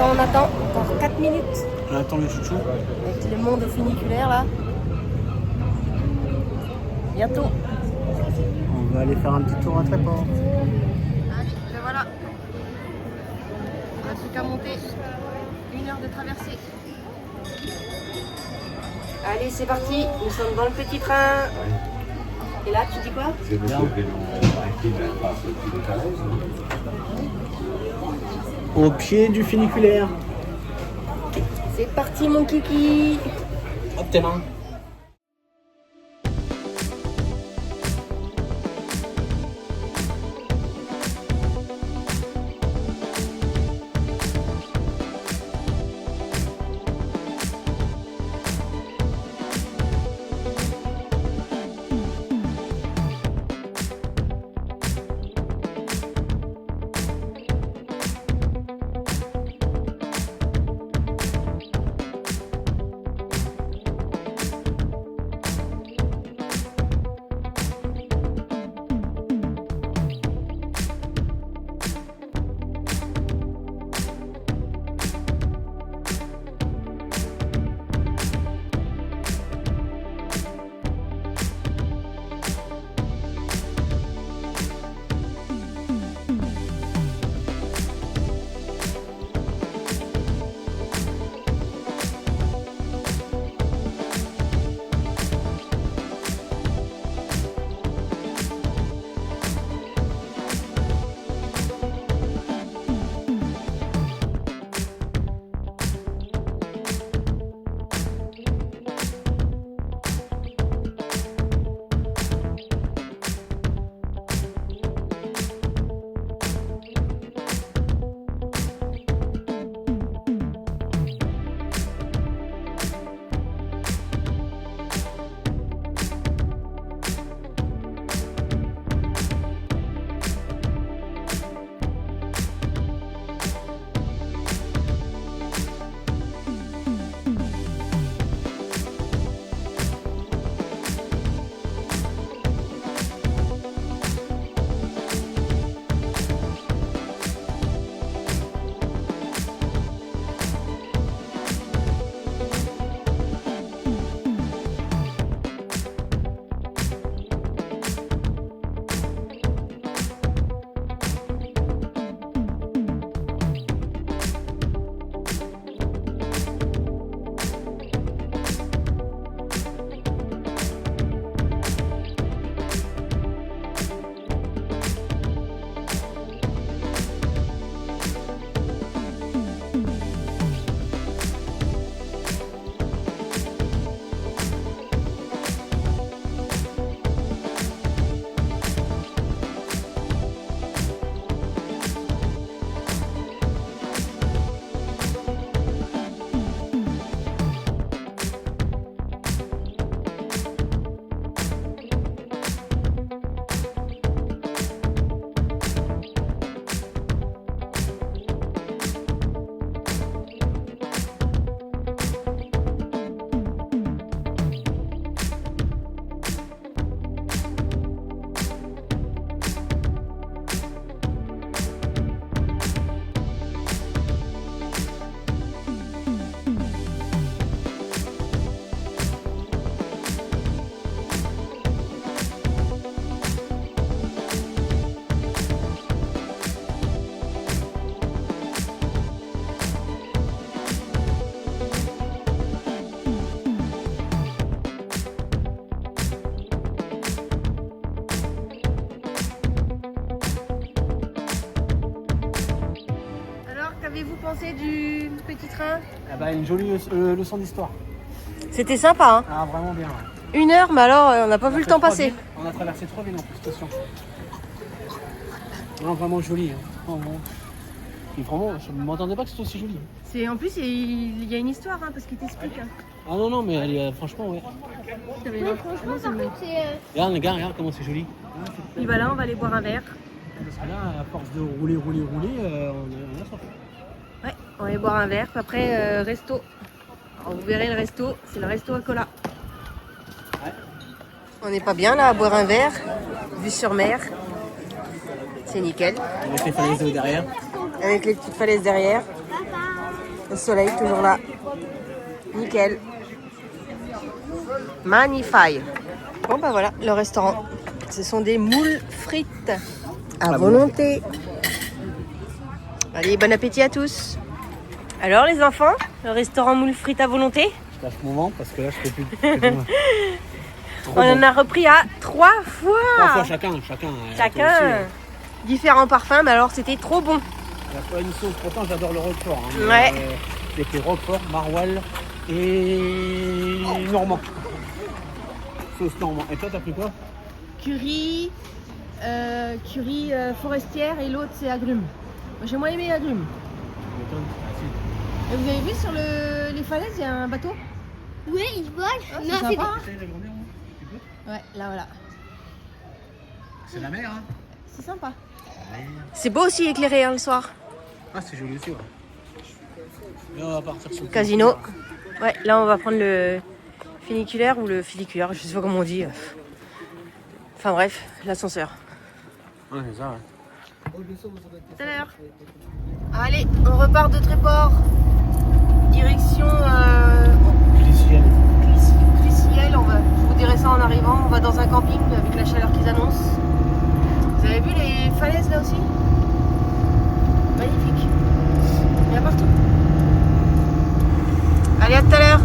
on attend. Encore 4 minutes. On attend le chouchou. Avec le monde funiculaire là. Bientôt. On va aller faire un petit tour à Tréport. Allez, ben voilà. On n'a plus qu'à monter. 1 heure de traversée. Allez, c'est parti. Nous sommes dans le petit train. Et là, tu dis quoi? Au pied du funiculaire. C'est parti, mon kiki. Hop, tes mains. Qu'avez-vous pensé du petit train? Ah bah, une jolie leçon d'histoire. C'était sympa, hein? Ah, vraiment bien. Ouais. 1 heure, mais alors on n'a pas vu le temps passer. On a traversé 3 villes en plus, station. Non, vraiment joli. Hein. Vraiment. Et vraiment, je ne m'attendais pas que c'était aussi joli. En plus, il y a une histoire, hein, parce qu'il t'explique. Hein. Ah non, non, mais elle est, franchement, ouais. Franchement, par contre, c'est... Regarde comment c'est joli. Et voilà, on va aller boire un verre. Parce que là, à force de rouler, on a sorti. Ouais, on va aller boire un verre. Puis après, resto. Alors, vous verrez le resto, c'est le resto à cola. Ouais. On n'est pas bien là à boire un verre, vue sur mer. C'est nickel. Avec les falaises derrière. Avec les petites falaises derrière. Le soleil toujours là. Nickel. Magnifique. Bon bah voilà, le restaurant. Ce sont des moules frites à volonté. Allez, bon appétit à tous. Alors les enfants, le restaurant moules frites à volonté? Je passe mon moment parce que là je peux plus. On en a repris à 3 fois. 3 fois chacun. Chacun. Différents parfums, mais alors c'était trop bon. La fois une sauce, pourtant j'adore le roquefort. Hein, Ouais. C'était roquefort, maroilles et normand. Sauce normand. Et toi t'as pris quoi? Curry, forestière et l'autre c'est agrumes. Moi j'ai moins aimé agrumes. Et vous avez vu sur les falaises, il y a un bateau? Oui, il vole. Oh, Non, c'est sympa. Ouais, là voilà. c'est la mer, hein? C'est sympa. C'est beau aussi éclairé hein, le soir. Ah, c'est joli aussi, ouais. Là, on va partir sur le Casino. Ouais, là on va prendre le funiculaire ou le filiculaire, je sais pas comment on dit. Enfin bref, l'ascenseur. Ouais, c'est ça, ouais. Tout à l'heure. Allez, on repart de Tréport. Direction Clissiel. Je vous dirai ça en arrivant. On va dans un camping avec la chaleur qu'ils annoncent. Vous avez vu les falaises là aussi? Magnifique. Il y a partout. Allez, à tout à l'heure.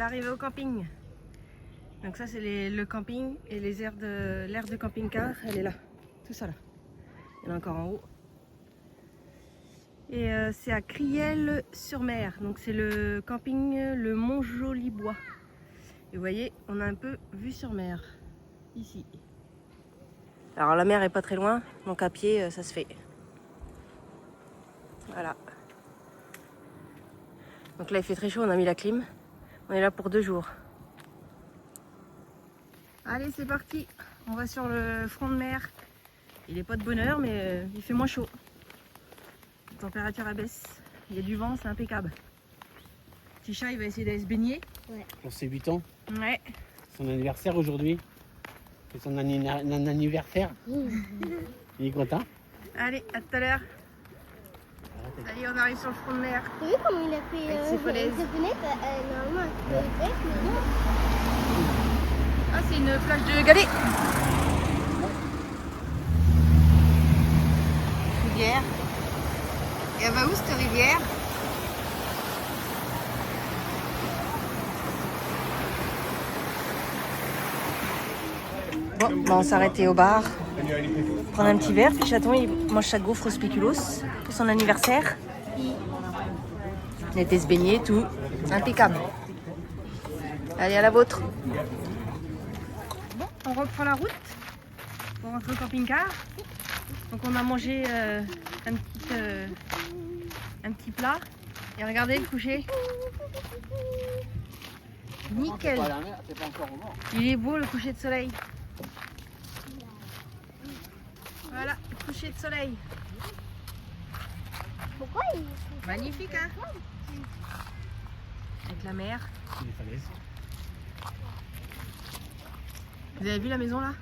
Arrivé au camping. Donc ça c'est le camping et l'aire de camping-car, elle est là, tout ça là. Il y en a encore en haut. Et c'est à Criel-sur-Mer, donc c'est le camping le Mont-Jolibois. Et vous voyez, on a un peu vue sur mer, ici. Alors la mer est pas très loin, donc à pied ça se fait. Voilà. Donc là il fait très chaud, on a mis la clim. On est là pour 2 jours. Allez, c'est parti. On va sur le front de mer. Il n'est pas de bonne heure, mais il fait moins chaud. La température abaisse. Il y a du vent, c'est impeccable. Petit chat, il va essayer d'aller se baigner. Ouais. Pour ses 8 ans. Ouais. Son anniversaire aujourd'hui. C'est son anniversaire. Il est content. Allez, à tout à l'heure. Allez, on arrive sur le front de mer. T'as vu comment il a fait Avec ses falaises. ses fenêtres normalement, elle fait mais non. Ah, c'est une plage de galets. Rivière. Et elle va où cette rivière? Bon, bah on s'arrêtait au bar. Prendre un petit verre. Puis Chaton, il mange sa gaufre au spéculoos pour son anniversaire. Il était se baigner, tout. Impeccable. Allez, à la vôtre. Bon, on reprend la route pour rentrer au camping-car. Donc on a mangé un petit plat. Et regardez le coucher. Nickel. Il est beau le coucher de soleil. Voilà, coucher de soleil. Pourquoi il... Magnifique, hein? Avec la mer. Les falaises. Vous avez vu la maison là?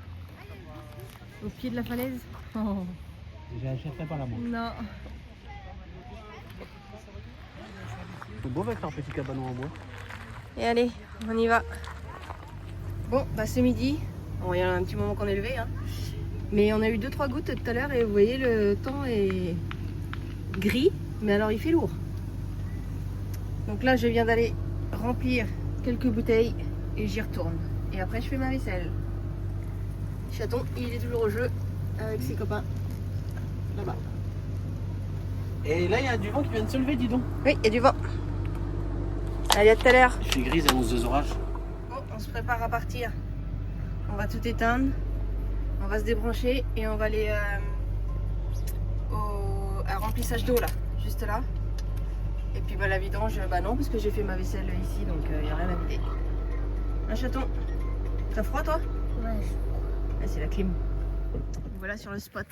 Au pied de la falaise? Oh. J'achèterai pas la montre. Non. C'est beau avec leur petit cabanon en bois. Et allez, on y va. Bon, bah c'est midi. Bon, il y a un petit moment qu'on est levé, hein. Mais on a eu 2-3 gouttes tout à l'heure et vous voyez le temps est gris, mais alors il fait lourd. Donc là je viens d'aller remplir quelques bouteilles et j'y retourne. Et après je fais ma vaisselle. Chaton, il est toujours au jeu avec ses copains. Là-bas. Et là il y a du vent qui vient de se lever, dis donc. Oui, il y a du vent. Allez, à tout à l'heure. Il fait gris, annonce 2 orages. Bon, on se prépare à partir. On va tout éteindre. On va se débrancher et on va aller à remplissage d'eau là, juste là. Et puis bah, la vidange, bah non, parce que j'ai fait ma vaisselle ici, donc il n'y a rien à vider. Un chaton. T'as froid toi? Ouais. Ah, c'est la clim. Voilà sur le spot.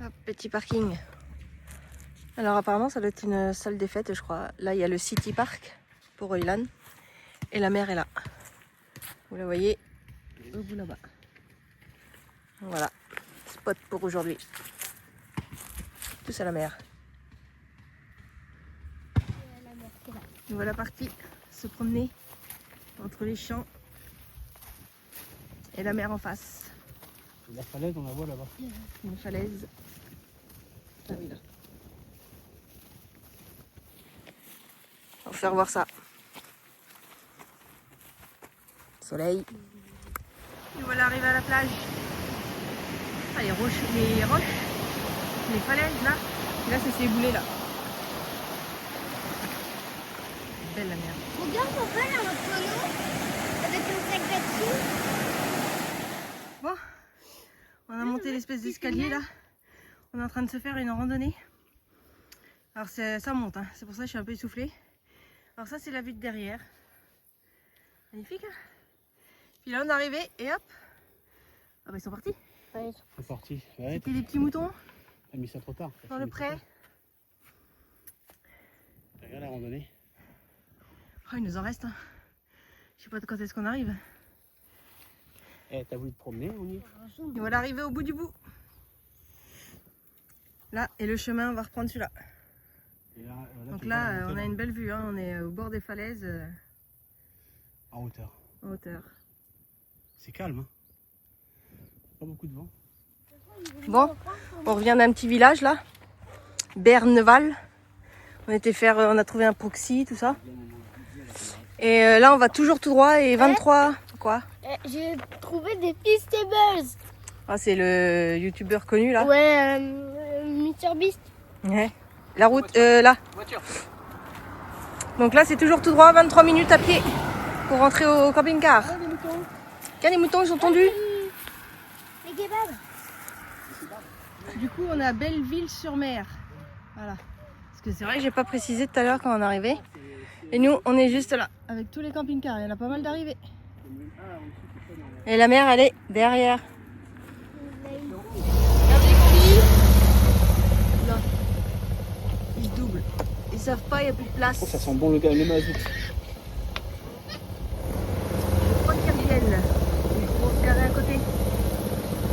Hop, petit parking. Alors apparemment ça doit être une salle des fêtes je crois. Là il y a le City Park pour Oilan. Et la mer est là. Vous la voyez au bout là-bas. Voilà. Spot pour aujourd'hui. Tous à la mer. Nous voilà partis se promener entre les champs et la mer en face. La falaise, on la voit là-bas. Une falaise. Ah oui là. On va faire voir ça. Soleil. Et voilà arrivé à la plage. Ah, les roches, les falaises là. Et là ça s'est éboulé là. Belle la mer. Regarde, papa, il y a un tonneau avec un sac d'acide. Bon, on a monté l'espèce d'escalier là. On est en train de se faire une randonnée. Alors ça monte, hein. C'est pour ça que je suis un peu essoufflée. Alors ça c'est la vue de derrière. Magnifique hein. Puis là on est arrivé et hop. Ah bah ils sont partis. Ouais. C'est parti. Ouais, C'était les petits moutons t'as mis ça trop tard. dans le pré. Regarde la randonnée. Oh il nous en reste. Hein. Je sais pas quand est-ce qu'on arrive. Eh, t'as voulu te promener, on y est. Et voilà arrivé au bout du bout. Là et le chemin on va reprendre celui-là. Et là, Donc tu là vas on monter, a une belle vue, hein. On est au bord des falaises en hauteur. en hauteur. C'est calme, hein. Pas beaucoup de vent. Bon, on revient d'un petit village là, Berneval. On a trouvé un proxy, tout ça. Et là on va toujours tout droit et 23. Quoi? J'ai trouvé des Feastables. Ah, c'est le youtubeur connu là. Ouais, MrBeast. Ouais. La route, là. Voiture. Donc là c'est toujours tout droit, 23 minutes à pied pour rentrer au camping-car. Oh, des moutons. Tiens, les moutons ils sont tondus. Les kebabs. Du coup on est à Belleville-sur-Mer. Voilà. Parce que c'est vrai que j'ai pas précisé tout à l'heure quand on est arrivé. Et nous on est juste là, avec tous les camping-cars, il y en a pas mal d'arrivés. Et la mer elle est derrière. Là. Ils se doublent. Ils savent pas, il n'y a plus de place. Oh, ça sent bon le mazout. Je crois qu'ils reviennent. Ils vont se garer à côté.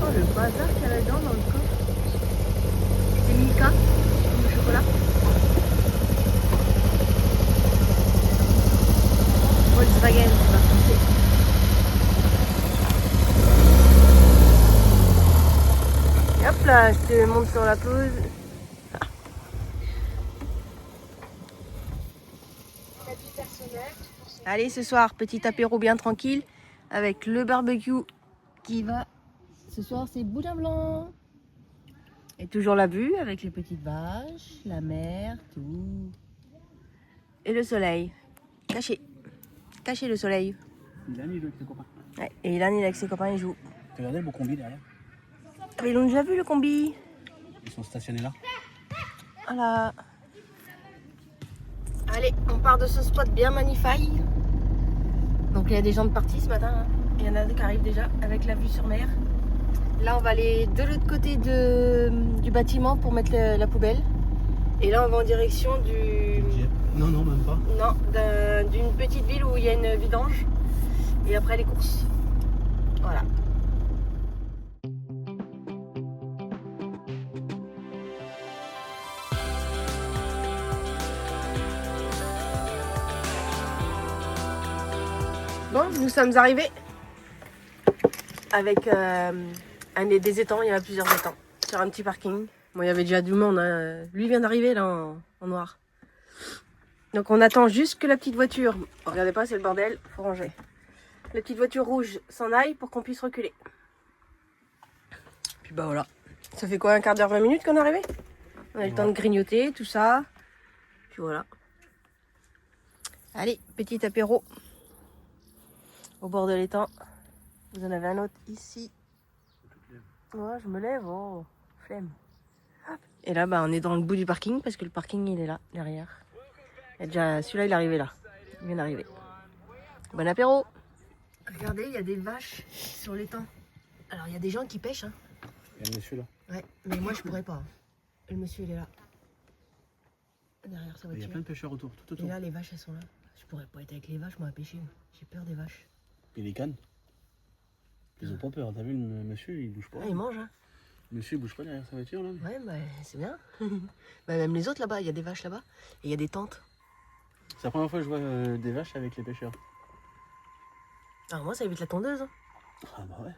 Oh le bazar qu'il y a là-dedans dans le coffre. C'est Milka, comme le chocolat. Volkswagen, c'est pas français. Et hop là, je te monte sur la pelouse. Allez, ce soir, petit apéro bien tranquille avec le barbecue qui va. Ce soir, c'est boudin blanc. Et toujours la vue avec les petites vaches, la mer, tout. Et le soleil. Caché. Caché le soleil. Il a mis avec ses copains. Ouais, et Ilan, il est avec ses copains, il joue. T'as regardé le beau combi derrière? Ah, mais ils l'ont déjà vu le combi. Ils sont stationnés là. Voilà. Allez, on part de ce spot bien magnifique. Donc il y a des gens de partie ce matin. Hein. Il y en a qui arrivent déjà avec la vue sur mer. Là, on va aller de l'autre côté du bâtiment pour mettre la poubelle. Et là, on va en direction Non, non, même pas. Non, d'une petite ville où il y a une vidange. Et après, les courses. Voilà. Bon, nous sommes arrivés avec des étangs, il y a plusieurs étangs sur un petit parking. Bon, il y avait déjà du monde, hein. Lui vient d'arriver là en noir. Donc on attend juste que la petite voiture, regardez pas c'est le bordel, faut ranger. La petite voiture rouge s'en aille pour qu'on puisse reculer. Puis bah voilà, ça fait quoi, un quart d'heure, 20 minutes qu'on est arrivé? On a eu le temps de grignoter, tout ça. Puis voilà. Allez, petit apéro au bord de l'étang. Vous en avez un autre ici. Moi, je me lève, oh, flemme. Hop. Et là, bah, on est dans le bout du parking parce que le parking, il est là, derrière. Et déjà, celui-là, il est arrivé là. Il vient d'arriver. Bon apéro. Regardez, il y a des vaches sur l'étang. Alors, il y a des gens qui pêchent. Hein. Il y a le monsieur là. Ouais, mais moi, je pourrais pas. Le monsieur, il est là. Derrière sa Il voiture. y a plein de pêcheurs autour, tout Et autour. là, les vaches, elles sont là. Je pourrais pas être avec les vaches, moi, à pêcher. J'ai peur des vaches. Et les cannes. Ils ont pas peur. T'as vu, le monsieur, il bouge pas. Ah, ils mangent, hein. Le monsieur, il bouge pas derrière sa voiture là. Ouais, bah, c'est bien. Bah, même les autres là-bas, il y a des vaches là-bas. Et il y a des tentes. C'est la première fois que je vois des vaches avec les pêcheurs. Alors, moi, ça évite la tondeuse. Hein. Ah bah ouais.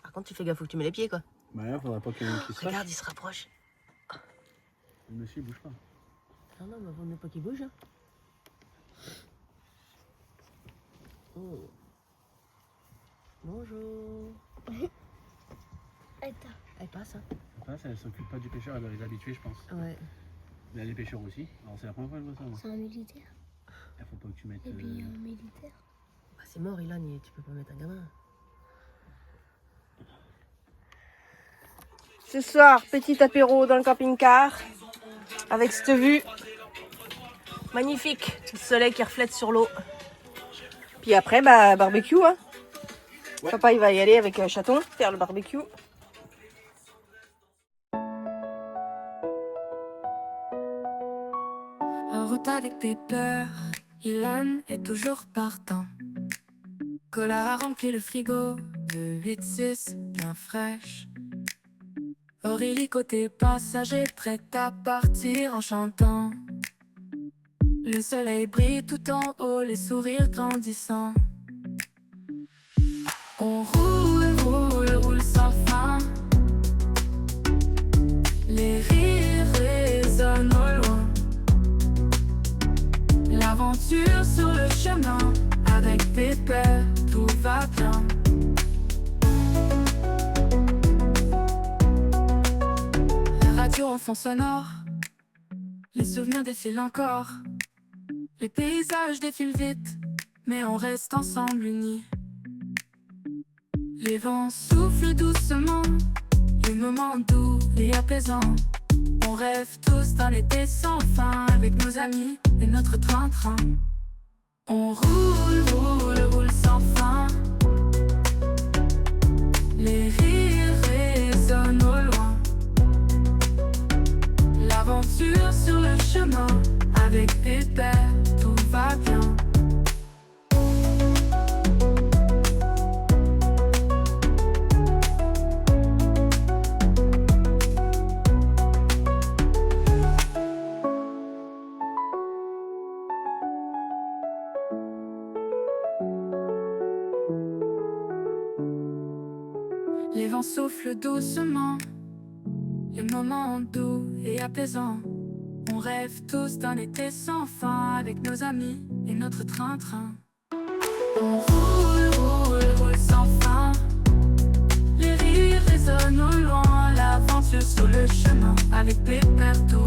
Par contre, tu fais gaffe où tu mets les pieds, quoi. Bah là, faudrait pas qu'il y en ait qui se fâchent. Regarde, il se rapproche. Le monsieur, il bouge pas. Non, non, bah, faut ne pas qu'il bouge. Hein. Oh. Bonjour. Attends. Elle passe, hein. Elle s'occupe pas du pêcheur, elle doit les habituer, je pense. Ouais. Mais les pêcheurs aussi. Alors c'est la première fois que je vois ça. Moi. C'est un militaire. Il faut pas que tu mettes. Et puis un militaire. Bah, c'est mort, Ilan, tu peux pas mettre un gamin. Ce soir, petit apéro dans le camping-car. Avec cette vue. Magnifique. Le soleil qui reflète sur l'eau. Puis après, bah, barbecue, hein. Ouais. Papa, il va y aller avec Chaton, faire le barbecue. En route avec Pepper, Ilan est toujours partant. Cola a rempli le frigo de 8-6 bien fraîche. Aurélie côté passager, prête à partir en chantant. Le soleil brille tout en haut, les sourires grandissants. On roule, roule, roule sans fin. Les rires résonnent au loin. L'aventure sur le chemin, avec Pépère, tout va bien. La radio en fond sonore, les souvenirs défilent encore. Les paysages défilent vite, mais on reste ensemble unis. Les vents soufflent doucement, les moments doux et apaisants. On rêve tous d'un été sans fin, avec nos amis et notre train-train. On roule, roule, roule sans fin. Les rires résonnent au loin. L'aventure sur le chemin, avec Pépère, tout va bien. Les vents soufflent doucement, les moments doux et apaisants. On rêve tous d'un été sans fin, avec nos amis et notre train-train. On roule, roule, roule sans fin. Les rires résonnent au loin, l'aventure sur le chemin, avec Pépère, tout